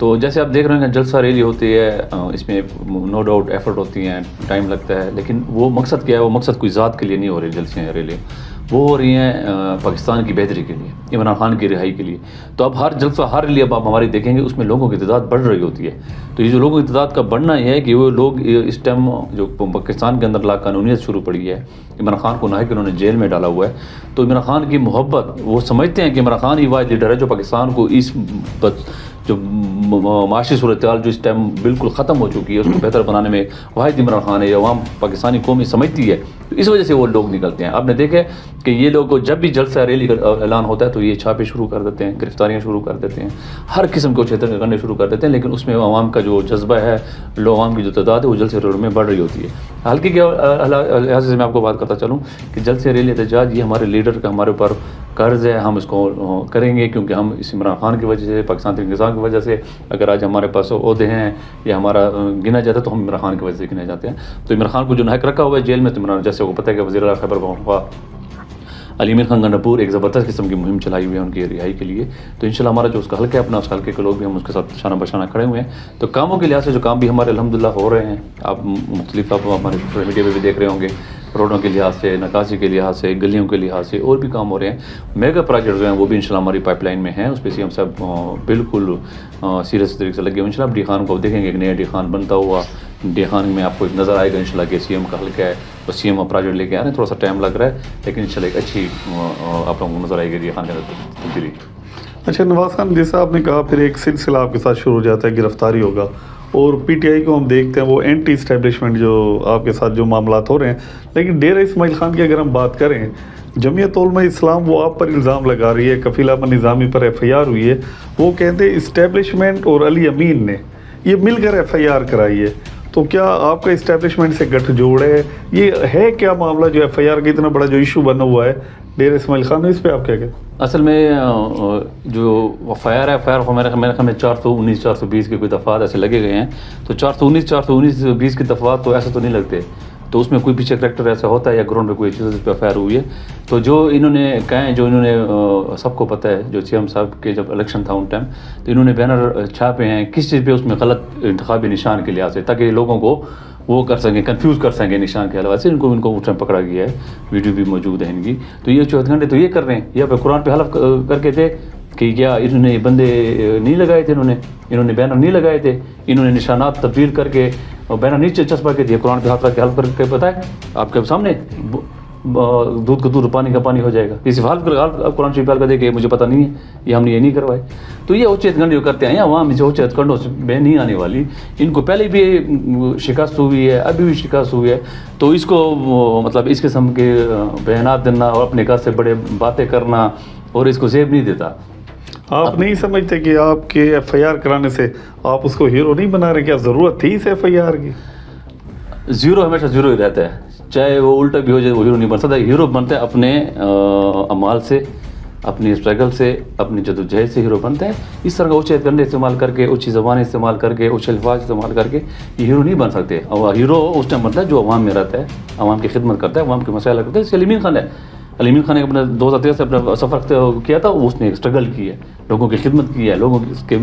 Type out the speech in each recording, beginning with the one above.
تو جیسے آپ دیکھ رہے ہیں کہ جلسہ ریلی ہوتی ہے، اس میں نو ڈاؤٹ ایفرٹ ہوتی ہیں، ٹائم لگتا ہے، لیکن وہ مقصد کیا ہے؟ وہ مقصد کوئی ذات کے لیے نہیں ہو رہی جلسے ہیں ریلی، وہ ہو رہی ہیں پاکستان کی بہتری کے لیے، عمران خان کی رہائی کے لیے. تو اب ہر جلسہ ہر ریلی اب آپ ہماری دیکھیں گے اس میں لوگوں کی تعداد بڑھ رہی ہوتی ہے. تو یہ جو لوگوں کی تعداد کا بڑھنا یہ ہے کہ وہ لوگ اس ٹائم جو پاکستان کے اندر لا قانونیت شروع پڑی ہے، عمران خان کو نہ کہ انہوں نے جیل میں ڈالا ہوا ہے، تو عمران خان کی محبت، وہ سمجھتے ہیں کہ عمران خان ہی واحد لیڈر ہے جو پاکستان کو اس جو معاشی صورتحال جو اس ٹائم بالکل ختم ہو چکی ہے اس کو بہتر بنانے میں واحد عمران خان ہے، یہ عوام پاکستانی قومی سمجھتی ہے. تو اس وجہ سے وہ لوگ نکلتے ہیں. آپ نے دیکھا کہ یہ لوگ جب بھی جلسہ ریلی کا اعلان ہوتا ہے تو یہ چھاپے شروع کر دیتے ہیں، گرفتاریاں شروع کر دیتے ہیں، ہر قسم کو چھیتر کرنے شروع کر دیتے ہیں، لیکن اس میں عوام کا جو جذبہ ہے، عوام کی جو تعداد ہے وہ جلسے ریلی میں بڑھ رہی ہوتی ہے. حالانکہ کے لحاظ سے میں آپ کو بات کرتا چلوں کہ جلسے ریلی احتجاج یہ ہمارے لیڈر کا ہمارے اوپر قرض ہے، ہم اس کو کریں گے کیونکہ ہم اس عمران خان کی وجہ سے، پاکستان کے نظام کی وجہ سے اگر آج ہمارے پاس عہدے ہیں یا ہمارا گنا جاتا ہے تو ہم عمران خان کی وجہ سے گنے جاتے ہیں. تو عمران خان کو جو نہک رکھا ہوا ہے جیل میں، تو عمران جیسے کو پتہ ہے کہ وزیر اعلیٰ خیبر پختونخوا علی امین خان گنڈاپور ایک زبردست قسم کی مہم چلائی ہوئی ہے ان کی رہائی کے لیے. تو انشاءاللہ ہمارا جو اس کا حلقہ ہے اپنا، اس حلقے کے لوگ بھی ہم اس کے ساتھ شانہ بشانہ کھڑے ہوئے ہیں. تو کاموں کے لحاظ سے جو کام بھی ہمارے الحمدللہ ہو رہے ہیں، آپ مختلف آپ ہمارے سوشل میڈیا پہ بھی دیکھ رہے ہوں گے، روڈوں کے لحاظ سے، نکاسی کے لحاظ سے، گلیوں کے لحاظ سے اور بھی کام ہو رہے ہیں. میگا پروجیکٹ جو ہیں وہ بھی انشاءاللہ ہماری پائپ لائن میں ہیں، اس پہ سی ایم صاحب بالکل سیریس طریقے سے لگے ہوئے. انشاءاللہ ڈی خان کو دیکھیں گے، ایک نیا ڈی خان بنتا ہوا ڈی خان میں آپ کو ایک نظر آئے گا انشاءاللہ کہ سی ایم کا حلقہ ہے، اور سی ایم پروجیکٹ لے کے آ رہے ہیں. تھوڑا سا ٹائم لگ رہا ہے لیکن انشاءاللہ ایک اچھی آپ لوگوں کو نظر آئے گی ڈی خان کے اندر تبدیلی. اچھا نواز خان، جیسا آپ نے کہا پھر ایک سلسلہ آپ کے ساتھ شروع ہو جاتا ہے، گرفتاری ہوگا، اور پی ٹی آئی کو ہم دیکھتے ہیں وہ اینٹی اسٹیبلشمنٹ جو آپ کے ساتھ جو معاملات ہو رہے ہیں. لیکن ڈیرہ اسماعیل خان کی اگر ہم بات کریں، جمعیت علماء اسلام وہ آپ پر الزام لگا رہی ہے، کفیل احمد نظامی پر ایف آئی آر ہوئی ہے، وہ کہتے ہیں اسٹیبلشمنٹ اور علی امین نے یہ مل کر ایف آئی آر کرائی ہے. تو کیا آپ کا اسٹیبلشمنٹ سے گٹھ جوڑ ہے؟ یہ ہے کیا معاملہ جو ایف آئی آر کا اتنا بڑا جو ایشو بنا ہوا ہے ڈیرہ اسماعیل خان میں، اس پہ آپ کیا کہتے ہیں؟ اصل میں جو ایف آئی آر ہے، ایف آئی آر کو میرے خیال میں 419 420 کے کوئی دفعات ایسے لگے گئے ہیں. تو 419 20 کے دفعات تو ایسے تو نہیں لگتے، تو اس میں کوئی پیچھے کریکٹر ایسا ہوتا ہے یا گراؤنڈ پہ کوئی چیز اس پہ ایف آئی آر ہوئی ہے. تو جو انہوں نے کہیں، جو انہوں نے سب کو پتہ ہے، جو سی ایم صاحب کے جب الیکشن تھا ان ٹائم، تو انہوں نے بینر چھاپے ہیں کس چیز پہ، اس میں غلط انتخابی نشان کے لحاظ سے، تاکہ لوگوں کو وہ کر سکیں، کنفیوز کر سکیں نشان کے حوالے سے. ان کو اس ٹائم پکڑا گیا ہے، ویڈیو بھی موجود ہے ان کی. تو یہ 24 گھنٹے تو یہ کر رہے ہیں، یا پہ قرآن پہ حلف کر کے تھے کہ کیا انہوں نے بندے نہیں لگائے تھے، انہوں نے بینر نہیں لگائے تھے، انہوں نے نشانات تبدیل کر کے بینر نیچے چسپا کے دیے، قرآن پہ ہاتھ رکھ کے حلف کر کے بتائیں آپ کے سامنے دودھ کا دودھ پانی کا پانی ہو جائے گا. اسی حال قرآن شریف کا دے کہ مجھے پتہ نہیں ہے، یہ ہم نے یہ نہیں کروائے. تو یہ اوچیت گنڈ جو کرتے ہیں، عوام جو اوچیت گنڈوں سے بے نہیں آنے والی، ان کو پہلے بھی شکست ہوئی ہے، ابھی بھی شکست ہوئی ہے. تو اس کو مطلب اس قسم کے بیانات دینا اور اپنے گھر سے بڑے باتیں کرنا اور اس کو زیب نہیں دیتا. آپ نہیں سمجھتے کہ آپ کے ایف آئی آر کرانے سے آپ اس کو ہیرو نہیں بنا رہے؟ کیا ضرورت تھی اس ایف آئی آر کی؟ زیرو ہمیشہ زیرو ہی رہتا ہے، چاہے وہ الٹا بھی ہو جائے، وہ ہیرو نہیں بن سکتا. ہیرو بنتا ہے اپنے اعمال سے، اپنی اسٹرگل سے، اپنی جدوجہد سے ہیرو بنتا ہے. اس طرح کا اونچے کنڈے استعمال کر کے، اونچی زبانیں استعمال کر کے، اونچے الفاظ استعمال کر کے یہ ہیرو نہیں بن سکتے. اور ہیرو اس ٹائم بنتا ہے جو عوام میں رہتا ہے، عوام کی خدمت کرتا ہے، عوام کے مسائل کرتا ہے. اس علی امین خان ہے، علی امین خان نے اپنا 2013 سے اپنا سفر کیا تھا، اس نے اسٹرگل کی ہے، لوگوں کی خدمت کی ہے، لوگوں کی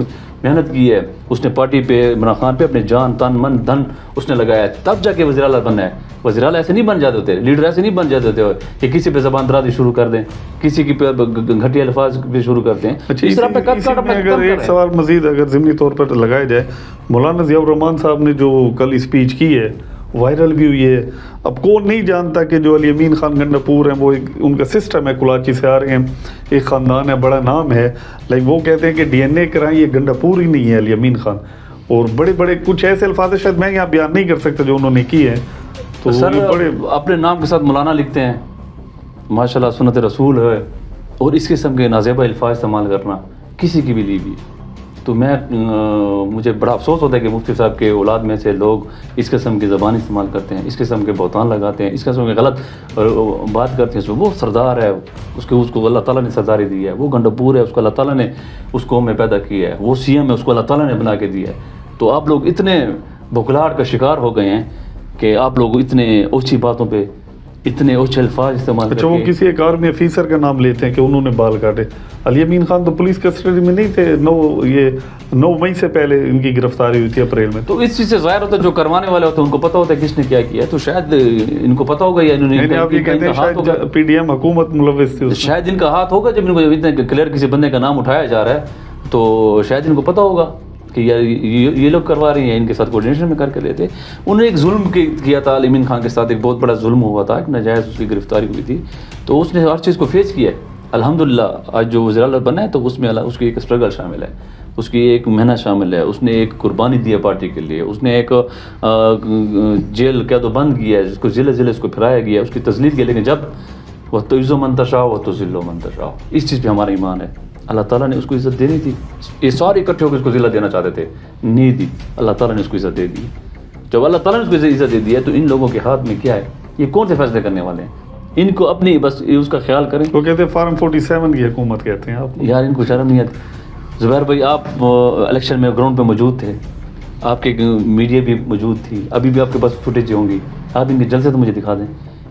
محنت کی ہے. اس نے پارٹی پہ، عمران خان پہ اپنے جان تن من دھن اس نے لگایا ہے، تب جا کے وزیر اعلیٰ بننا ہے. وزیر اعلیٰ ایسے نہیں بن جاتے ہوتے، لیڈر ایسے نہیں بن جاتے ہوتے کہ کسی پہ زبان درازی شروع کر دیں، کسی کی پہ گھٹیا الفاظ بھی شروع کرتے ہیں. اچھا، اگر ایک سوال مزید اگر ضمنی طور پر لگایا جائے، مولانا ضیاء الرحمان صاحب نے جو کل اسپیچ کی ہے وائرل بھی ہوئی ہے. اب کون نہیں جانتا کہ جو علی امین خان گنڈاپور ہیں وہ ان کا سسٹم ہے، کلاچی سے آ رہے ہیں، ایک خاندان ہے، بڑا نام ہے. لیکن وہ کہتے ہیں کہ ڈی این اے کرائیں، یہ گنڈاپور ہی نہیں ہے علی امین خان. اور بڑے بڑے کچھ ایسے الفاظ شاید میں یہاں بیان نہیں کر سکتا جو انہوں نے کی ہے. تو سر بڑے اپنے نام کے ساتھ مولانا لکھتے ہیں، ماشاءاللہ سنت رسول ہے، اور اس قسم کے نازیبہ الفاظ استعمال کرنا کسی کی بھی لی بھی. تو مجھے بڑا افسوس ہوتا ہے کہ مفتی صاحب کے اولاد میں سے لوگ اس قسم کی زبان استعمال کرتے ہیں، اس قسم کے بہتان لگاتے ہیں، اس قسم کے غلط بات کرتے ہیں. اس میں وہ سردار ہے، اس کو اللہ تعالیٰ نے سرداری دی ہے، وہ گنڈاپور ہے، اس کو اللہ تعالیٰ نے اس قوم میں پیدا کیا ہے، وہ سی ایم ہے، اس کو اللہ تعالیٰ نے بنا کے دیا ہے. تو آپ لوگ اتنے بھکلاہٹ کا شکار ہو گئے ہیں کہ آپ لوگ اتنے اونچی باتوں پہ اتنے اوچھے الفاظ استعمال اچھا، وہ کسی ایک آرمی افیسر کا نام لیتے ہیں کہ انہوں نے بال کاٹے. علی امین خان تو پولیس کسٹڈی میں نہیں تھے. 9 مئی سے پہلے ان کی گرفتاری ہوئی تھی اپریل میں. تو اس چیز سے ظاہر ہوتا ہے جو کروانے والے ہوتے ہیں ان کو پتہ ہوتا ہے کس نے کیا کیا ہے. تو شاید ان کو پتہ ہوگا یا انہوں نے آپ یہ کہتے ہیں شاید پی ڈی ایم حکومت ملوث تھی. شاید ان کا ہاتھ ہوگا جب ان کو اتنے کلیئر کسی بندے کا نام اٹھایا جا رہا ہے تو شاید ان کو پتہ ہوگا کہ یہ لوگ کروا رہے ہیں, ان کے ساتھ کوارڈینیشن میں کر کے لیتے. انہوں نے ایک ظلم کیا تھا علی امین خان کے ساتھ, ایک بہت بڑا ظلم ہوا تھا, ایک ناجائز اس کی گرفتاری ہوئی تھی. تو اس نے ہر چیز کو فیس کیا ہے. الحمدللہ آج جو وزیر اعلیٰ بنا ہے تو اس میں اس کی ایک اسٹرگل شامل ہے, اس کی ایک محنت شامل ہے, اس نے ایک قربانی دی ہے پارٹی کے لیے, اس نے ایک جیل قید و بند کیا ہے جس کو ضلع ضلع اس کو پھرایا گیا, اس کی تذلیل کی. لیکن جب وہ تعز و منتشا وہ تو ذل و منتشا, اس چیز پہ ہمارا ایمان ہے. اللہ تعالیٰ نے اس کو عزت دینی تھی, یہ سارے اکٹھے ہو کے اس کو ذلت دینا چاہتے تھے, نہیں دی. اللہ تعالیٰ نے اس کو عزت دے دی. جب اللہ تعالیٰ نے اس کو عزت دے دی ہے تو ان لوگوں کے ہاتھ میں کیا ہے, یہ کون سے فیصلے کرنے والے ہیں؟ ان کو اپنی بس اس کا خیال کریں. وہ کہتے ہیں فارم 47 کی حکومت کہتے ہیں آپ. یار ان کو شرم نہیں آتی. زبیر بھائی آپ الیکشن میں گراؤنڈ پہ موجود تھے, آپ کے میڈیا بھی موجود تھی, ابھی بھی آپ کے پاس فوٹیج ہوں گی. آپ ان کے جلسے تو مجھے دکھا دیں,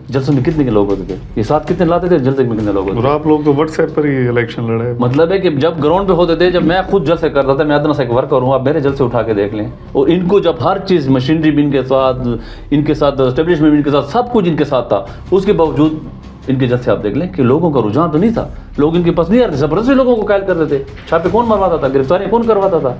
جلسوں میں کتنے کے لوگ ہوتے تھے, یہ ساتھ کتنے لاتے تھے, جلسے میں کتنے لوگ ہوتے تھے. آپ لوگ تو واٹس ایپ پر ہی الیکشن لڑے. مطلب ہے کہ جب گراؤنڈ پہ ہوتے تھے, جب میں خود جلسے کرتا تھا, میں ادنا سا ایک ورکر ہوں, آپ میرے جلسے اٹھا کے دیکھ لیں. اور ان کو جب ہر چیز مشینری بھی ان کے ساتھ اسٹیبلشمنٹ بھی ان کے ساتھ سب کچھ ان کے ساتھ تھا, اس کے باوجود ان کے جلسے آپ دیکھ لیں کہ لوگوں کا رجحان تو نہیں تھا, لوگ ان کے پاس نہیں آتے, زبردستی لوگوں کو قائل کر دیتے. چھاپے کون مرواتا تھا, گرفتاریاں کون کرواتا تھا.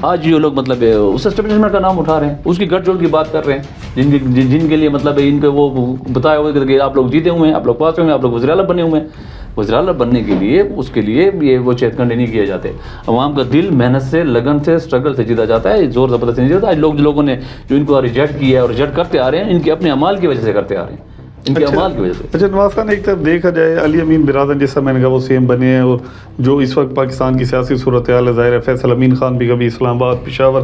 آج یہ لوگ مطلب اس اسٹیبلشمنٹ کا نام اٹھا رہے ہیں, اس کی گٹھ جوڑ کی بات کر رہے ہیں, جن کے لیے مطلب ان کے وہ بتایا ہوئے کہ آپ لوگ جیتے ہوئے ہیں, آپ لوگ پاس ہوئے ہیں, آپ لوگ وزیر اعلیٰ بنے ہوئے ہیں. وزیر اعلیٰ بننے کے لیے اس کے لیے یہ وہ چہت کنڈے نہیں کیے جاتے. عوام کا دل محنت سے, لگن سے, اسٹرگل سے جیتا جاتا ہے, زور زبردستی نہیں جیتا. آج لوگوں نے جو ان کو ریجیکٹ کیا ہے اور ریجیکٹ کرتے آ رہے ہیں, ان کے اپنے اعمال کی وجہ سے کرتے آ رہے ہیں, ان کے اعمال کی وجہ سے. اچھا نواز خان, ایک طرف دیکھا جائے علی امین برادر جیسا میں نے کہا وہ سی ایم بنے ہیں, اور جو اس وقت پاکستان کی سیاسی صورتحال ہے ظاہر ہے, فیصل امین خان بھی کبھی اسلام آباد پشاور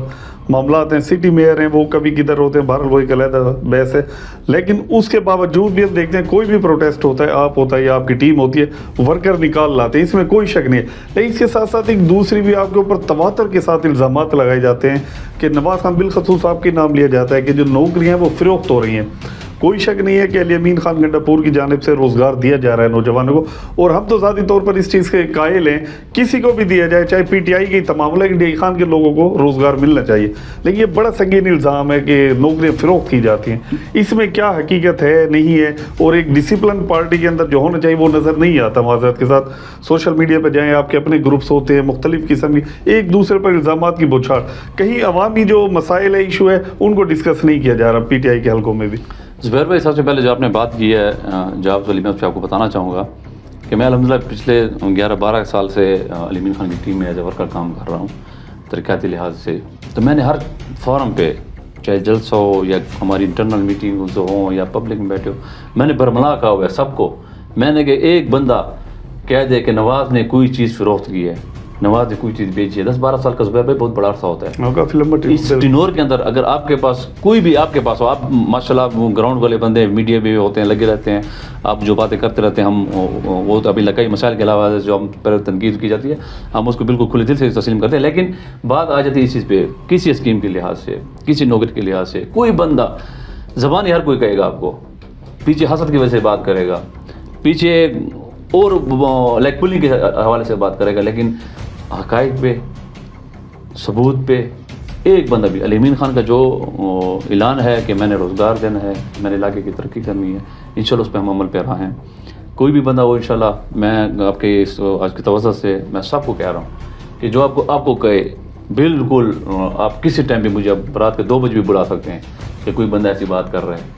معاملات ہیں, سٹی میئر ہیں, وہ کبھی کدھر ہوتے ہیں, بہرحال وہ ایک علیحدہ بحث ہے. لیکن اس کے باوجود بھی ہم دیکھتے ہیں کوئی بھی پروٹیسٹ ہوتا ہے, آپ ہوتا ہے یا آپ کی ٹیم ہوتی ہے, ورکر نکال لاتے ہیں, اس میں کوئی شک نہیں ہے. لیکن اس کے ساتھ ساتھ ایک دوسری بھی آپ کے اوپر تواتر کے ساتھ الزامات لگائے جاتے ہیں کہ نواز خان بالخصوص آپ کے نام لیا جاتا ہے کہ جو نوکریاں ہیں وہ فروخت ہو رہی ہیں. کوئی شک نہیں ہے کہ علی امین خان گنڈا پور کی جانب سے روزگار دیا جا رہا ہے نوجوانوں کو, اور ہم تو ذاتی طور پر اس چیز کے قائل ہیں, کسی کو بھی دیا جائے, چاہے پی ٹی آئی کی تمام, لیکن علی خان کے لوگوں کو روزگار ملنا چاہیے. لیکن یہ بڑا سنگین الزام ہے کہ نوکریاں فروخت کی جاتی ہیں. اس میں کیا حقیقت ہے, نہیں ہے, اور ایک ڈسپلن پارٹی کے اندر جو ہونا چاہیے وہ نظر نہیں آتا. معذرت کے ساتھ سوشل میڈیا پہ جائیں, آپ کے اپنے گروپس ہوتے ہیں مختلف قسم کی, ایک دوسرے پر الزامات کی بوچھاڑ, کہیں عوامی جو مسائل ہے, ایشو ہے, ان کو ڈسکس نہیں کیا جا رہا پی ٹی آئی کے حلقوں میں بھی. زبیر بھائی, سب سے پہلے جو آپ نے بات کی ہے جواب والی, میں اس پہ آپ کو بتانا چاہوں گا کہ میں الحمدللہ پچھلے 11-12 سال سے علی امین خان کی ٹیم میں ایز اے ورکر کام کر رہا ہوں ترقیاتی لحاظ سے. تو میں نے ہر فورم پہ, چاہے جلسہ ہو یا ہماری انٹرنل میٹنگ ہوں یا پبلک میں بیٹھے ہو, میں نے برملا کہا ہوا ہے سب کو. میں نے کہ ایک بندہ کہہ دے کہ نواز نے کوئی چیز فروخت کی ہے, نواز نے کوئی چیز بیچی ہے, 10-12 سال کا زبیر بھائی بہت بڑا عرصہ ہوتا ہے. اس ٹینور کے اندر اگر آپ کے پاس کوئی بھی آپ کے پاس ہو, آپ ماشاءاللہ گراؤنڈ والے بندے, میڈیا بھی ہوتے ہیں, لگے رہتے ہیں, آپ جو باتیں کرتے رہتے ہیں, ہم وہ تو ابھی لکائی مسائل کے علاوہ جو ہم پر تنقید کی جاتی ہے ہم اس کو بالکل کھلے دل سے تسلیم کرتے ہیں. لیکن بات آ جاتی ہے اس چیز پہ, کسی اسکیم کے لحاظ سے, کسی نوکری کے لحاظ سے, کوئی بندہ زبانی ہر کوئی کہے گا آپ کو, پیچھے حسد کی وجہ سے بات کرے گا, پیچھے اور لائک پولنگ کے حوالے سے بات کرے گا, لیکن حقائق پہ, ثبوت پہ ایک بندہ بھی, علی امین خان کا جو اعلان ہے کہ میں نے روزگار دینا ہے, میں نے علاقے کی ترقی کرنی ہے, انشاءاللہ اس پہ ہم عمل پہ رہے ہیں. کوئی بھی بندہ ہو انشاءاللہ, میں آپ کے آج کی توجہ سے میں سب کو کہہ رہا ہوں کہ جو آپ کو کہے بالکل آپ کسی ٹائم پہ مجھے رات کے 2 بجے بھی بلا سکتے ہیں کہ کوئی بندہ ایسی بات کر رہا ہے,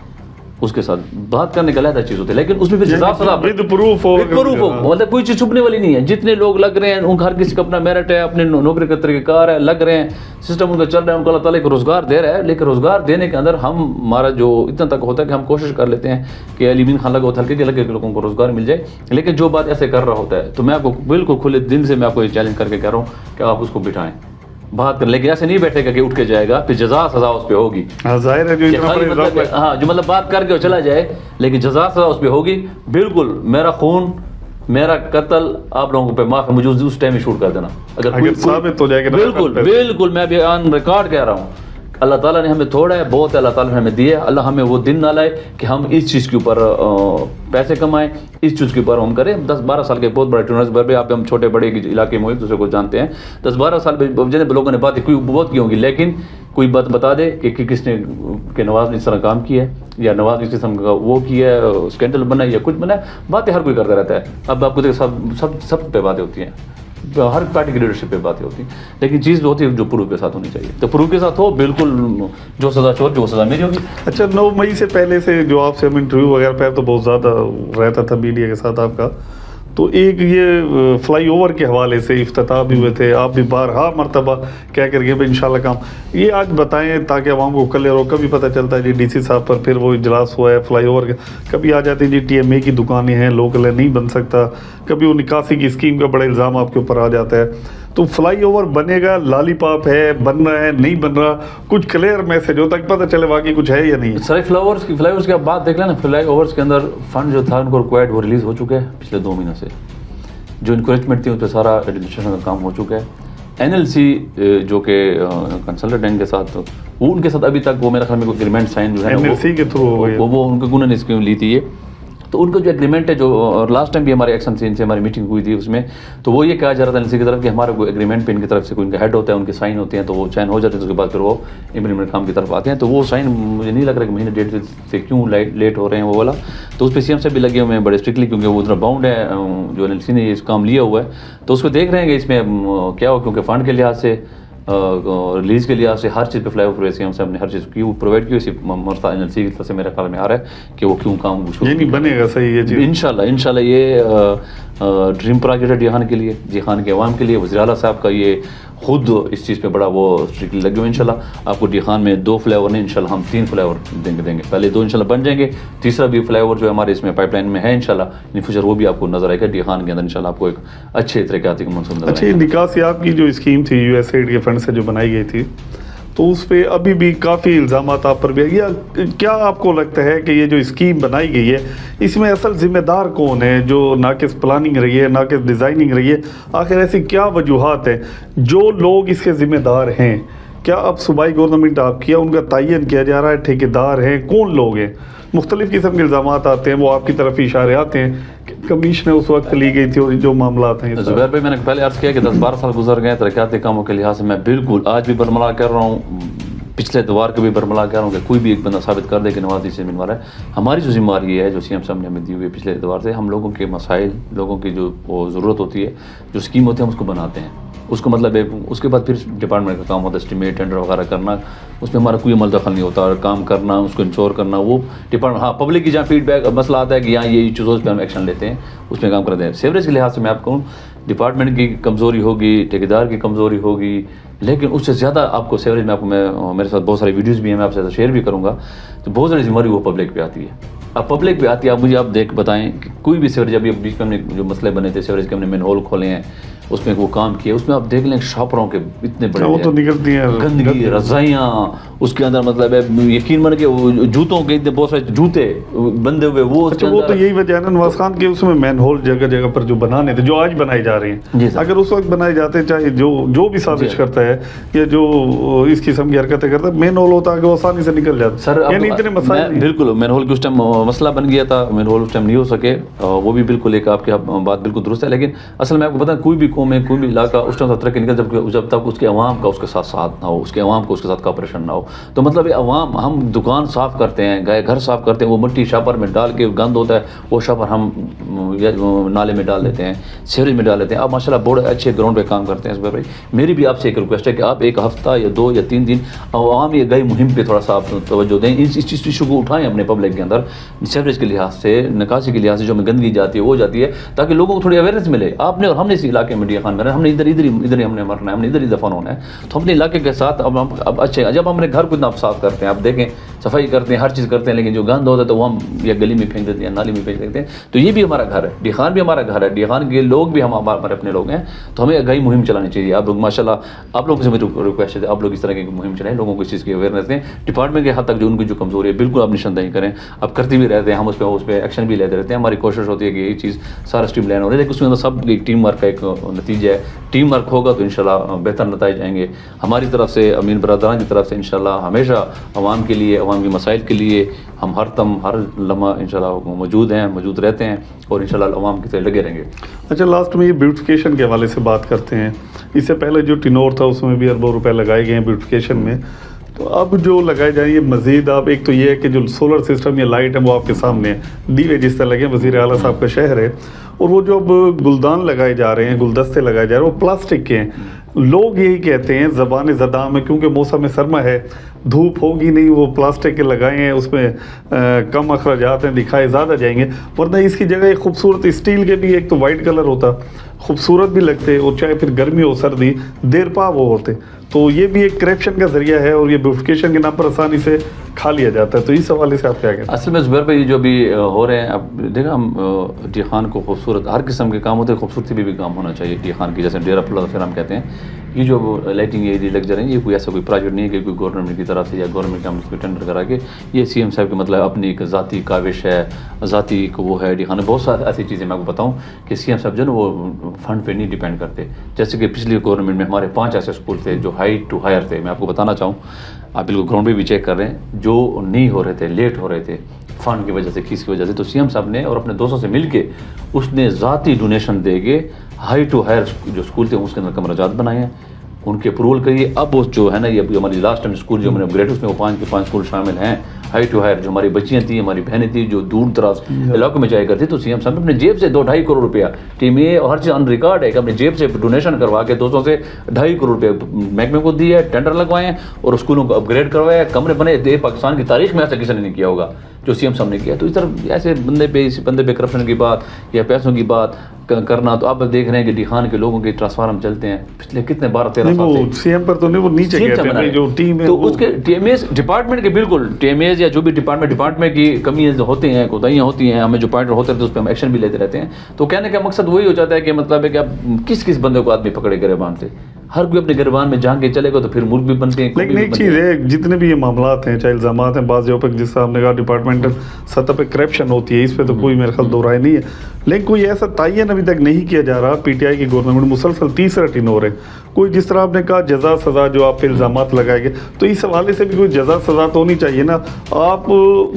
اس کے ساتھ بات کرنے کا علیحدہ چیز ہوتی ہے. لیکن اس میں بھی جزا سزا پروف ہو, مطلب کوئی چیز چھپنے والی نہیں ہے. جتنے لوگ لگ رہے ہیں ان کا ہر کسی کا اپنا میرٹ ہے, اپنے نوکری کا طریقہ کار ہے, لگ رہے ہیں, سسٹم ان کا چل رہا ہے, ان کو اللہ تعالیٰ ایک روزگار دے رہا ہے. لیکن روزگار دینے کے اندر ہمارا جو اتنا تک ہوتا ہے کہ ہم کوشش کر لیتے ہیں کہ علی امین خان لگا ہلکے کے لگے لوگوں کو روزگار مل جائے. لیکن جو بات ایسے کر رہا ہوتا ہے تو میں آپ کو بالکل کھلے دل سے میں آپ کو یہ چیلنج کر کے کہہ رہا ہوں کہ آپ اس کو بٹھائیں, بات کر. لیکن ایسے نہیں بیٹھے گا کہ اٹھ کے جائے گا, پھر جزا سزا اس پہ ہوگی. ظاہر ہے جو مطلب بات کر کے چلا جائے, لیکن جزا سزا اس پہ ہوگی. بالکل میرا خون, میرا قتل آپ لوگوں پہ معاف ہے, مجھے اس ٹائم ہی شوٹ کر دینا اگر ثابت ہو جائے گا. بالکل میں بھی آن ریکارڈ کہہ رہا ہوں, اللہ تعالیٰ نے ہمیں تھوڑا ہے بہت ہے, اللہ تعالیٰ نے ہمیں دیا ہے. اللہ ہمیں وہ دن نہ لائے کہ ہم اس چیز کے اوپر پیسے کمائیں, اس چیز کے اوپر ہم کریں. 10-12 سال کے بہت بڑے ٹورنر پہ آپ ہم چھوٹے بڑے علاقے میں دوسرے کو جانتے ہیں, 10-12 سال پہ جن لوگوں نے باتیں کوئی بہت کی ہوں گی, لیکن کوئی بات بتا دے کہ کس نے کہ نواز نے اس طرح کام کیا ہے یا نواز نے اس قسم کا وہ کیا ہے, اسکینڈل بنا یا کچھ بنا ہے, باتیں ہر کوئی کرتا رہتا ہے. اب آپ کو دیکھ سب پہ باتیں ہوتی ہیں, ہر پارٹی کی لیڈرشپ پہ باتیں ہوتی ہیں, لیکن چیز ہوتی ہے جو پروف کے ساتھ ہونی چاہیے. تو پروف کے ساتھ ہو بالکل, جو سزا چور جو سزا میری ہوگی. اچھا 9 مئی سے پہلے سے جو آپ سے ہم انٹرویو وغیرہ پہ تو بہت زیادہ رہتا تھا میڈیا کے ساتھ آپ کا, تو ایک یہ فلائی اوور کے حوالے سے افتتاح بھی ہوئے تھے, آپ بھی بارہا مرتبہ کیا کر گئے انشاءاللہ کام, یہ آج بتائیں تاکہ عوام کو کلیئر ہو. کبھی پتہ چلتا ہے جی ڈی سی صاحب پر پھر وہ اجلاس ہوا ہے فلائی اوور کا, کبھی آ جاتے ہیں جی ٹی ایم اے کی دکانیں ہیں لوکل ہے نہیں بن سکتا, کبھی وہ نکاسی کی اسکیم کا بڑا الزام آپ کے اوپر آ جاتا ہے. تو فلائی اوور بنے گا, لالی پاپ ہے, بن رہا ہے نہیں بن رہا, کچھ کلیئر میسج ہو تاکہ پتہ چلے واقعی کچھ ہے یا نہیں. سر فلائی اوورس کی آپ بات دیکھ لیں نا, فلائی اوورس کے اندر فنڈ جو تھا ان کو ریکوائرڈ وہ ریلیز ہو چکا ہے پچھلے 2 مہینوں سے. جو انکریجمنٹ تھی اس پہ سارا ایڈمنسٹریشن کا کام ہو چکا ہے. NLC جو کہ کنسلٹنٹ کے ساتھ, وہ ان کے ساتھ ابھی تک وہ میرا خیال میں کوئی اگریمنٹ سائن جو ہے NLC کے تھرو وہ ان کو انہوں نے اسکیم لی تھی. یہ تو ان کا جو اگریمنٹ ہے, جو لاسٹ ٹائم بھی ہمارے ایکشن سے ان سے ہماری میٹنگ ہوئی تھی, اس میں تو وہ یہ کہا جا رہا تھا NLC کی طرف کہ ہمارا کوئی اگریمنٹ پہ ان کی طرف سے کوئی ان کا ہیڈ ہوتا ہے, ان کے سائن ہوتے ہیں, تو وہ سائن ہو جاتے ہیں, تو اس کے بعد پھر وہ امپلیمنٹ کام کی طرف آتے ہیں. تو وہ سائن مجھے نہیں لگ رہا کہ مہینے 1.5 سے کیوں لیٹ ہو رہے ہیں وہ والا. تو اس پہ CM سے بھی لگے ہوئے ہیں بڑے اسٹرکٹلی, کیونکہ وہ اتنا باؤنڈ ہے جو NLC نے یہ کام لیا ہوا ہے. تو اس کو دیکھ رہے ہیں کہ اس میں کیا ہو, کیونکہ فنڈ کے لحاظ سے ریلیز کے لحاظ سے ہر چیز پہ فلائی اوور CM سے ہم نے ہر چیز کی پرووائڈ کی. اسی مرتبہ NLC کی طرف سے میرے خیال میں آ رہا ہے کہ وہ کیوں کام نہیں بنے گا صحیح یہ چیز. انشاءاللہ یہ ڈریم پروجیکٹ ہے جہان کے لیے, جہان کے عوام کے لیے. وزیر اعلیٰ صاحب کا یہ خود اس چیز پہ بڑا وہ اسٹرکٹلی لگے ہوئے. انشاءاللہ آپ کو جہان میں 2 فلائی اوور نہیں, انشاءاللہ ہم 3 فلائی اوور دیں گے. پہلے 2 انشاءاللہ بن جائیں گے, تیسرا بھی فلائی اوور جو ہمارے اس میں پائپ لائن میں ہے انشاءاللہ ان فیوچر, وہ بھی آپ کو نظر آئے گا جہان کے اندر انشاءاللہ. آپ کو ایک اچھے ترقیاتی کا منصوبہ. اچھا یہ نکاسیات کی جو اسکیم تھی USAID کے فنڈ سے جو بنائی گئی تھی, تو اس پہ ابھی بھی کافی الزامات آپ پر بھی ہے. کیا آپ کو لگتا ہے کہ یہ جو اسکیم بنائی گئی ہے اس میں اصل ذمہ دار کون ہے, جو ناقص پلاننگ رہی ہے, ناقص ڈیزائننگ رہی ہے, آخر ایسی کیا وجوہات ہیں جو لوگ اس کے ذمہ دار ہیں؟ کیا اب صوبائی گورنمنٹ آپ کیا ان کا تعین کیا جا رہا ہے, ٹھیکیدار ہیں, کون لوگ ہیں؟ مختلف قسم کے الزامات آتے ہیں, وہ آپ کی طرف اشارے آتے ہیں کہ کمیشن اس وقت لی گئی تھی اور جو معاملات ہیں. زبیر بھائی میں نے پہلے عرض کیا کہ 10-12 سال گزر گئے ترقیاتی کاموں کے لحاظ سے. میں بالکل آج بھی برملا کر رہا ہوں, پچھلے اتوار کو بھی برملا کر رہا ہوں کہ کوئی بھی ایک بندہ ثابت کر دے کہ نواز سے ملوا رہا ہے. ہماری جو ذمہ داری ہے جو CM صاحب نے ہمیں دی ہوئی ہے پچھلے اتوار سے, ہم لوگوں کے مسائل, لوگوں کی جو ضرورت ہوتی ہے, جو اسکیم ہوتی ہے ہم اس کو بناتے ہیں. اس کو مطلب ہے اس کے بعد پھر ڈپارٹمنٹ کا کام ہوتا ہے اسٹیمیٹ ٹینڈر وغیرہ کرنا, اس میں ہمارا کوئی عمل دخل نہیں ہوتا, اور کام کرنا اس کو انشور کرنا وہ ڈپارٹمنٹ. ہاں پبلک کی جہاں فیڈ بیک مسئلہ آتا ہے کہ یہاں یہ چیزوں پہ ہم ایکشن لیتے ہیں, اس میں کام کرتے ہیں. سیوریج کے لحاظ سے میں آپ کہوں ڈپارٹمنٹ کی کمزوری ہوگی, ٹھیکیدار کی کمزوری ہوگی, لیکن اس سے زیادہ آپ کو سیوریج میں آپ کو میرے ساتھ بہت ساری ویڈیوز بھی ہیں, میں آپ سے شیئر بھی کروں گا. تو بہت ساری ذمہ داری وہ پبلک پہ آتی ہے. اب پبلک پہ آتی ہے, آپ مجھے آپ بتائیں کہ کوئی بھی سیوریج, ابھی بیچ میں ہم نے جو مسئلے بنے تھے سیوریج کے, ہم نے مین ہول کھولے ہیں, اس میں وہ کام کیا, اس میں آپ دیکھ لیں شاپروں کے اتنے بڑے وہ تو نکلتی ہیں گندگی, رضائیاں, اس کے اندر مطلب ہے یقین من کے جوتوں کے بہت سارے جوتے بندے ہوئے. وہ وہ تو یہی وجہ ہے نا نواز خان کے, اس میں مین ہول جگہ جگہ پر جو بنانے تھے, جو آج بنائی جا رہی ہیں, اگر اس وقت بنائے جاتے, چاہے جو بھی سازش کرتا ہے یا جو اس قسم کی حرکتیں کرتا ہے, مین ہول ہوتا ہے کہ وہ آسانی سے نکل جاتا. سر یعنی اتنے مسائل بالکل مین ہول کے اس ٹائم مسئلہ بن گیا تھا, مین ہول اس ٹائم نہیں ہو سکے, وہ بھی بالکل ایک آپ کی بات بالکل درست ہے. لیکن اصل میں آپ کو بتائیں کوئی بھی قوم ہے, کوئی بھی علاقہ اس ٹائم تک نکل جب تک اس کے عوام کا اس کے ساتھ نہ ہو, اس کے عوام کو اس کے ساتھ کوآپریشن نہ ہو. تو مطلب عوام, ہم دکان صاف کرتے ہیں, گھر صاف کرتے ہیں, وہ مٹی شاپر میں ڈال کے گند ہوتا ہے, وہ شاپر ہم نالے میں ڈال دیتے ہیں, سیوریج میں ڈال دیتے ہیں. آپ ماشاء اللہ بڑے اچھے گراؤنڈ پہ کام کرتے ہیں. اس بھائی میری بھی آپ سے ایک ریکویسٹ ہے کہ آپ ایک ہفتہ یا 2 یا 3 دن عوام یہ گئی مہم پہ تھوڑا سا آپ توجہ دیں, اس چیز ایشو کو اٹھائیں اپنے پبلک کے اندر, سیوریج کے لحاظ سے, نکاسی کے لحاظ سے جو ہمیں گندگی جاتی ہے وہ جاتی ہے, تاکہ لوگوں کو تھوڑی اویئرنیس ملے. آپ نے اور ہم نے اس علاقے میں خان میں ہم نے ادھر ہی ہم نے مرنا ہے, ہم نے ادھر ہی دفن ہونا ہے. تو اپنے علاقے کے ساتھ اب اچھے, جب ہم اپنے گھر کو اتنا صاف کرتے ہیں, آپ دیکھیں صفائی کرتے ہیں, ہر چیز کرتے ہیں, لیکن جو گند ہوتا ہے تو وہ ہم یا گلی میں پھینک دیتے ہیں, نالی میں پھینک دیتے ہیں. تو یہ بھی ہمارا گھر ہے, ڈی خان بھی ہمارا گھر ہے, ڈی خان کے لوگ بھی ہمارے اپنے لوگ ہیں. تو ہمیں آگاہی مہم چلانی چاہیے. آپ لوگ ماشاء اللہ آپ لوگوں سے میری ریکویسٹ ہے, آپ لوگ اس طرح کی مہم چلائیں, لوگوں کو اس چیز کی اویئرنیس دیں. ڈپارٹمنٹ کے حد تک جو ان کی جو کمزوری ہے بالکل آپ نشاندہی کریں. اب کرتے بھی رہتے ہیں, ہم اس پہ ایکشن بھی لیتے رہتے ہیں. ہماری کوشش ہوتی ہے کہ یہ چیز سارا اسٹریم لائن ہو رہا ہے, لیکن اس میں اندر سب ایک ٹیم ورک کا ایک نتیجہ ہے. ٹیم ورک ہوگا تو انشاءاللہ بہتر نتائج آئیں گے. ہماری طرف سے, امین برادران کی طرف سے انشاءاللہ ہمیشہ عوام کے لیے, عوام کے مسائل کے لیے ہم ہر لمحہ انشاءاللہ موجود رہتے ہیں, اور انشاءاللہ عوام کی طرح لگے رہیں گے. اچھا, لاسٹ میں یہ بیوٹیفیکیشن کے حوالے سے بات کرتے ہیں. اس سے پہلے جو ٹینور تھا اس میں بھی اربوں روپے لگائے گئے ہیں بیوٹیفیکیشن میں. تو اب جو لگائے جائیں یہ مزید, آپ ایک تو یہ ہے کہ جو سولر سسٹم یا لائٹ ہے وہ آپ کے سامنے ہے, دیوے جس طرح لگے, وزیر اعلیٰ صاحب کا شہر ہے. اور وہ جو اب گلدان لگائے جا رہے ہیں, گلدستے لگائے جا رہے ہیں, وہ پلاسٹک کے ہیں. لوگ یہی کہتے ہیں زبان زدہ میں, کیونکہ موسم سرما ہے, دھوپ ہوگی نہیں, وہ پلاسٹک کے لگائے ہیں, اس میں کم اخراجات ہیں, دکھائے زیادہ جائیں گے. ورنہ اس کی جگہ ایک خوبصورت اسٹیل کے بھی, ایک تو وائٹ کلر ہوتا, خوبصورت بھی لگتے, اور چاہے پھر گرمی ہو سردی دیر پا وہ ہوتے. تو یہ بھی ایک کرپشن کا ذریعہ ہے, اور یہ بیوٹیفیکیشن کے نام پر آسانی سے کھا لیا جاتا ہے. تو اس حوالے سے آپ کیا کہتے ہیں؟ اصل میں زبیر بھائی جو بھی ہو رہے ہیں, اب دیکھا ہم ڈی خان کو خوبصورت ہر قسم کے کام ہوتے ہیں, خوبصورتی بھی کام ہونا چاہیے ڈی خان کی. جیسے ڈیرا پھر ہم کہتے ہیں یہ جو لائٹنگ یہ لگ جا رہے ہیں, یہ کوئی ایسا کوئی پروجیکٹ نہیں ہے کہ کوئی گورنمنٹ کی طرف سے یا گورنمنٹ ہم اس کو ٹینڈر کرا کے, یہ سی ایم صاحب کے مطلب اپنی ایک ذاتی کاوش ہے, ذاتی وہ ہے ڈی خان. بہت ساری ایسی چیزیں میں آپ کو بتاؤں کہ سی ایم صاحب جو ہے وہ فنڈ پہ نہیں ڈیپینڈ کرتے. جیسے کہ پچھلی گورنمنٹ میں ہمارے 5 ایسے اسکول تھے جو ہائی ٹو ہائر تھے. میں آپ کو بتانا چاہوں, آپ بالکل گراؤنڈ پہ بھی چیک کر رہے ہیں, جو نہیں ہو رہے تھے, لیٹ ہو رہے تھے فنڈ کی وجہ سے, کس کی وجہ سے, تو سی ایم صاحب نے اور اپنے دوستوں سے مل کے اس نے ذاتی ڈونیشن دے کے ہائی ٹو ہائر جو اسکول تھے اس کے اندر کمرجات بنائے ہیں, ان کے اپروول کریے. اب وہ جو ہے نا, یہ ہماری لاسٹ ٹائم اسکول جو ہم نے اپ گریڈ, اس میں وہ 5 کے 5 اسکول شامل ہیں ہائی ٹو ہائر. جو ہماری بچیاں تھیں, ہماری بہنیں تھیں جو دور دراز علاقوں میں جایا کرتی, تو سی ایم صاحب نے اپنے جیب سے 2-2.5 کروڑ روپیہ, ٹیم اے اور ہر چیز ان ریکارڈ ہے کہ اپنے جیب سے ڈونیشن کروا کے دوستوں سے 2.5 کروڑ روپے محکمے کو دیے, ٹینڈر لگوائے ہیں اور اسکولوں کو اپ گریڈ کروایا, کمرے بنے. پاکستان کی تاریخ میں ایسا کسی نے نہیں کیا ہوگا جو سی ایم صاحب نے کیا. تو اس طرح ایسے بندے پہ کرپشن کی بات یا پیسوں کی بات کرنا, تو آپ دیکھ رہے ہیں کہ ڈی خان کے لوگوں کے ٹرانسفارم چلتے ہیں پچھلے کتنے 12-13 سال سے. سی ایم پر تو نہیں, وہ نیچے کہتے ہیں جو ٹیم ہے, تو اس کے ٹی ایم ایز ڈپارٹمنٹ کے, بالکل ٹی ایم ایز یا جو بھی ڈپارٹمنٹ کی کمیاں ہوتے ہیں, کوتاہیاں ہوتی ہیں, ہمیں جو پوائنٹ ہوتے ہیں تو اس پہ ہم ایکشن بھی لیتے رہتے ہیں. تو کہنے کا مقصد وہی ہو جاتا ہے کہ مطلب ہے کہ اب کس بندے کو آدمی پکڑے گریبان سے, ہر کوئی اپنے گریبان میں جان کے چلے گا تو پھر ملک بھی بنتے ہیں. لیکن ایک چیز ہے, جتنے بھی یہ معاملات ہیں, چاہے الزامات ہیں, بعض جگہوں پہ جس طرح ہم نے کہا ڈپارٹمنٹل سطح پہ کرپشن ہوتی ہے, اس پہ تو کوئی میرے خیال دو رائے نہیں ہے. لیکن کوئی ایسا تعین ابھی تک نہیں کیا جا رہا. پی ٹی آئی کی گورنمنٹ مسلسل تیسرا ٹینور ہے, کوئی جس طرح آپ نے کہا جزا سزا جو آپ پہ الزامات لگائے گئے, تو اس حوالے سے بھی کوئی جزا سزا تو ہونی چاہیے نا. آپ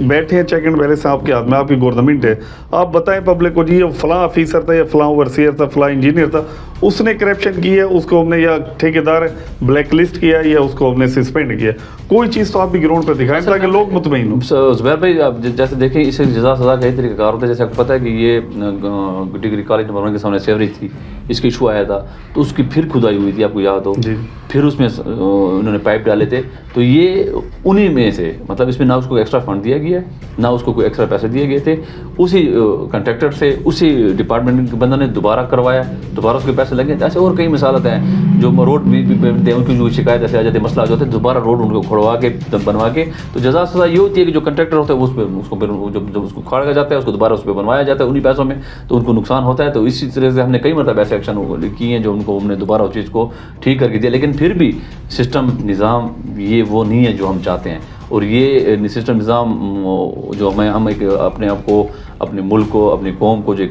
بیٹھے ہیں چیک اینڈ بیلنس آپ کے ہاتھ میں, آپ کی گورنمنٹ ہے, آپ بتائیں پبلک کو جی یہ فلاں آفیسر تھا یا فلاں اوورسیئر تھا, فلاں انجینئر تھا, اس نے کرپشن کی ہے, اس کو ہم نے یا ٹھیکیدار بلیک لسٹ کیا یا اس کو ہم نے سسپینڈ کیا. کوئی چیز تو آپ بھی گراؤنڈ پہ دکھائیں تاکہ لوگ مطمئن ہوں. زبیر بھائی آپ جیسے دیکھیں اس سے جزا سزا کا ہی طریقہ کار ہوتا ہے. جیسے آپ کو پتہ ہے کہ یہ ڈگری کالج نمبر 1 کے سامنے سیوریج تھی, اس کی ایشو آیا تھا, تو اس کی پھر کھدائی ہوئی تھی, آپ کو یاد ہو, پھر اس میں انہوں نے پائپ ڈالے تھے. تو یہ انہی میں سے, مطلب اس میں نہ اس کو ایکسٹرا فنڈ دیا گیا نہ اس کو کوئی ایکسٹرا پیسے دیے گئے تھے, اسی کنٹریکٹر سے اسی ڈپارٹمنٹ کے بندہ نے دوبارہ کروایا, دوبارہ اس کے پیسے لگے. ایسے اور کئی مثالات ہیں جو روڈ بھی ان کی جو شکایت ایسے آ جاتی ہے, مسئلہ آ جاتا ہے, دوبارہ روڈ ان کو کھڑوا کے بنوا کے. تو جزا سزا یہ ہوتی ہے کہ جو کنٹریکٹر ہوتا ہے اس پہ جب اس کو کھاڑا جاتا ہے, اس کو دوبارہ اس پہ بنوایا جاتا ہے انہی پیسوں میں, تو ان کو نقصان ہوتا ہے. تو اسی طرح سے ہم نے کئی مرتبہ ایسے ایکشن کیے ہیں جو ان کو ہم نے دوبارہ اس چیز کو ٹھیک کر کے دیا. لیکن پھر بھی سسٹم نظام یہ وہ نہیں ہے جو ہم چاہتے ہیں, اور یہ سسٹم نظام جو ہم ایک اپنے آپ کو, اپنے ملک کو, اپنی قوم کو جو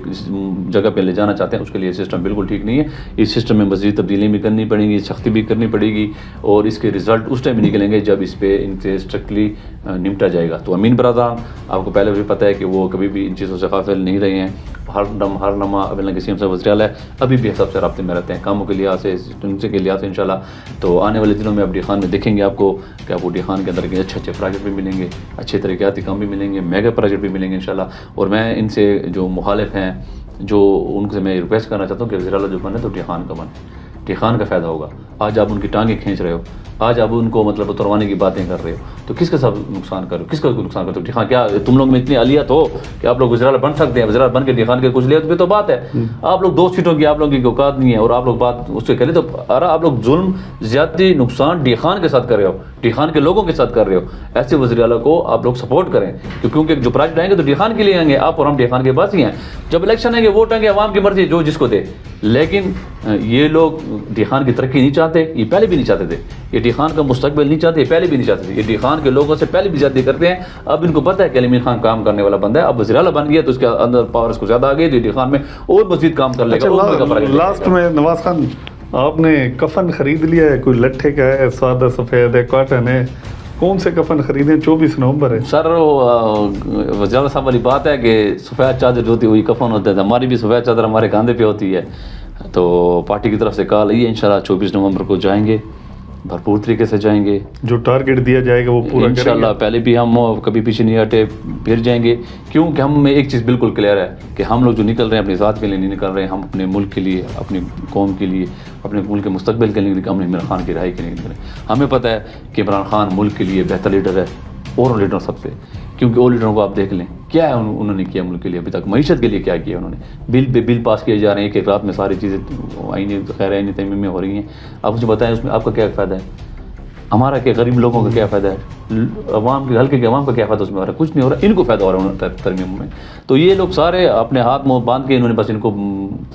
جگہ پہ لے جانا چاہتے ہیں, اس کے لیے سسٹم بالکل ٹھیک نہیں ہے. اس سسٹم میں مزید تبدیلی بھی کرنی پڑیں گی, سختی بھی کرنی پڑے گی, اور اس کے رزلٹ اس ٹائم نکلیں گے جب اس پہ ان سے اسٹرکٹلی نمٹا جائے گا. تو امین برادران آپ کو پہلے بھی پتہ ہے کہ وہ کبھی بھی ان چیزوں سے غافل نہیں رہے ہیں. ہر لمحہ اب اللہ کے سی ایم صاحب وزیر اعلیٰ ابھی بھی سب سے رابطے میں رہتے ہیں, کاموں کے لحاظ سے, سے کے لحاظ سے انشاءاللہ. تو آنے والے دنوں میں اب ڈی خان میں دیکھیں گے آپ کو کہ آپ کو ڈی خان کے اندر کے اچھے پروجیکٹ بھی ملیں گے, اچھے ترقیاتی کام بھی ملیں گے, میگا پروجیکٹ بھی ملیں گے انشاءاللہ. اور میں ان سے جو مخالف ہیں, جو ان سے میں ریکویسٹ کرنا چاہتا ہوں کہ وزیر اعلیٰ جو بنے تو ڈی خان کا بنے, ڈی خان کا فائدہ ہوگا. آج آپ ان کی ٹانگیں کھینچ رہے ہو, آج آپ ان کو مطلب اتروانے کی باتیں کر رہے ہو تو کس کا سب نقصان کر رہے ہو, کس کا نقصان کرتے ہو؟ ہاں کیا تم لوگ میں اتنی اہلیت ہو کہ آپ لوگ وزیر بن سکتے ہیں؟ وزیر بن کے ڈی خان کے کچھ لے تو بات ہے. آپ لوگ 2 سیٹوں کی آپ لوگوں کی اوقات نہیں ہے اور آپ لوگ بات اس سے کریں تو آپ لوگ ظلم زیادتی نقصان ڈی خان کے ساتھ کر رہے ہو, ڈی خان کے لوگوں کے ساتھ کر رہے ہو. ایسے وزیر اعلیٰ کو آپ لوگ سپورٹ کریں کیونکہ جو پروجیکٹ آئیں گے تو ڈی خان کے لیے آئیں گے. آپ اور ہم ڈی خان کے پاس ہی ہیں. جب الیکشن آئیں گے ووٹ آئیں گے, عوام کی مرضی جو جس کو دے. لیکن یہ لوگ ڈی خان کی ترقی نہیں چاہتے, یہ پہلے بھی نہیں چاہتے تھے. یہ ڈی خان کا مستقبل نہیں چاہتے, یہ پہلے بھی نہیں چاہتے تھے. یہ ڈی خان کے لوگوں سے پہلے بھی زیادتی کرتے ہیں. اب ان کو پتہ ہے کہ علی امین خان کام کرنے والا بندہ ہے, اب وزیر اعلیٰ بن گیا تو اس کے اندر پاورز کو زیادہ آ گئی, تو ڈی خان میں اور مزید کام کر لے گا. لاسٹ میں نواز خان آپ نے کفن خرید لیا ہے, کوئی لٹھے کا ہے, سادہ سفید ہے, کاٹن ہے, کون سے کفن خریدیں؟ 24 نومبر ہے سر. وزیر اعلیٰ صاحب والی بات ہے کہ سفید چادر جو ہوتی ہے وہی کفن ہوتا ہے. ہماری بھی سفید چادر ہمارے کاندھے پہ ہوتی ہے. تو پارٹی کی طرف سے کال آئی ہے, انشاءاللہ 24 نومبر کو جائیں گے, بھرپور طریقے سے جائیں گے. جو ٹارگٹ دیا جائے گا وہ پورا انشاءاللہ. پہلے بھی ہم کبھی پیچھے نہیں ہٹے, پھر جائیں گے. کیونکہ ہم میں ایک چیز بالکل کلیئر ہے کہ ہم لوگ جو نکل رہے ہیں اپنی ذات کے لیے نہیں نکل رہے ہیں, ہم اپنے ملک کے لیے, اپنی قوم کے لیے, اپنے ملک کے مستقبل کے لیے, ہم عمران خان کی رہائی کے لیے نکل رہے ہیں. ہمیں پتہ ہے کہ عمران خان ملک کے لیے بہتر لیڈر ہے اور لیڈر سب سے, کیونکہ اور لیڈروں کو آپ دیکھ لیں کیا ہے انہوں نے کیا ملک کے لیے ابھی تک. معیشت کے لیے کیا کیا انہوں نے, بل پہ بل پاس کیے جا رہے ہیں, ایک رات میں ساری چیزیں آئینی خیر آئینی تیمم میں ہو رہی ہیں. آپ مجھے بتائیں اس میں آپ کا کیا فائدہ ہے, ہمارا کیا, غریب لوگوں کا کیا فائدہ ہے, عوام کے ہلکے کے عوام کا کیا فائدہ اس میں ہو رہا ہے؟ کچھ نہیں ہو رہا. ان کو فائدہ ہو رہا ہے ترمیم میں. تو یہ لوگ سارے اپنے ہاتھ منہ باندھ کے انہوں نے بس ان کو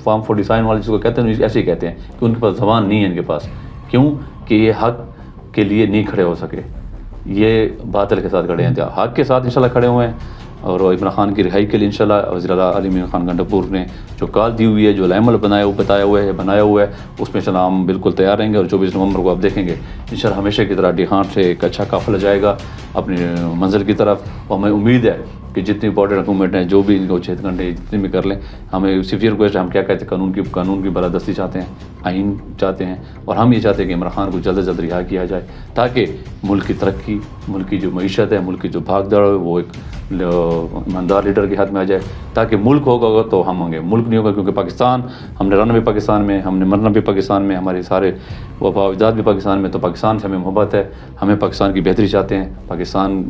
فارم 47 والے جس کو کہتے ہیں ایسے ہی کہتے ہیں کہ ان کے پاس زبان نہیں ہے ان کے پاس. کیوں کہ یہ حق کے لیے نہیں کھڑے ہو سکے, یہ باطل کے ساتھ کھڑے ہیں. حق کے ساتھ انشاءاللہ کھڑے ہوئے ہیں اور عمران خان کی رہائی کے لیے انشاءاللہ وزیر اعلیٰ علی امین خان گنڈاپور نے جو کال دی ہوئی ہے, جو عمل بتایا ہوا ہے اس میں انشاءاللہ ہم بالکل تیار رہیں گے. اور 24 نومبر کو آپ دیکھیں گے انشاءاللہ ہمیشہ کی طرح ڈی خان سے ایک اچھا قافلہ جائے گا اپنی منزل کی طرف. اور ہمیں امید ہے کہ جتنی امپورٹنٹ حکومت ہیں جو بھی ان کو 6 گھنٹے جتنے بھی کر لیں, ہمیں صرف ریکویسٹ ہے, ہم کیا کہتے ہیں, قانون کی بالادستی چاہتے ہیں, آئین چاہتے ہیں, اور ہم یہ چاہتے ہیں کہ عمران خان کو جلد سے جلد رہا کیا جائے تاکہ ملک کی ترقی, ملک کی جو معیشت ہے, ملک کی جو بھاگ دوڑ ہے وہ ایک ایماندار لیڈر کے ہاتھ میں آ جائے. تاکہ ملک ہوگا تو ہم ہوں گے, ملک نہیں ہوگا کیونکہ پاکستان, ہم نے رہنا بھی پاکستان میں, ہم نے مرنا بھی پاکستان میں, ہمارے سارے وفا و اجداد بھی پاکستان میں. تو پاکستان سے ہمیں محبت ہے, ہمیں پاکستان کی بہتری چاہتے ہیں. پاکستان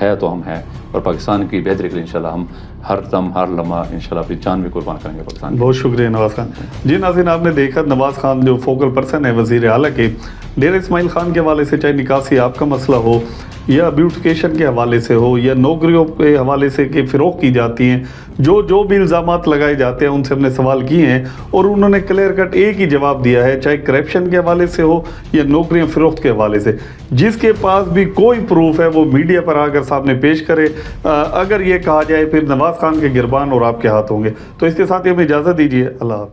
ہے تو ہم ہیں, اور پاکستان کی بہتری کے لیے انشاءاللہ ہم ہر دم ہر لمحہ انشاءاللہ اپنی جان بھی قربان کریں گے پاکستان. بہت شکریہ نواز خان جی. ناظرین آپ نے دیکھا نواز خان جو فوکل پرسن ہے وزیر اعلیٰ کے, ڈیرہ اسماعیل خان کے حوالے سے, چاہے نکاسی آپ کا مسئلہ ہو یا بیوٹیفیکیشن کے حوالے سے ہو یا نوکریوں کے حوالے سے کہ فروغ کی جاتی ہیں, جو بھی الزامات لگائے جاتے ہیں ان سے ہم نے سوال کیے ہیں اور انہوں نے کلیئر کٹ ایک ہی جواب دیا ہے, چاہے کرپشن کے حوالے سے ہو یا نوکریاں فروخت کے حوالے سے. جس کے پاس بھی کوئی پروف ہے وہ میڈیا پر آ کر سامنے پیش کرے. اگر یہ کہا جائے پھر نواز خان کے گربان اور آپ کے ہاتھ ہوں گے. تو اس کے ساتھ ہی ہمیں اجازت دیجیے. اللہ حافظ.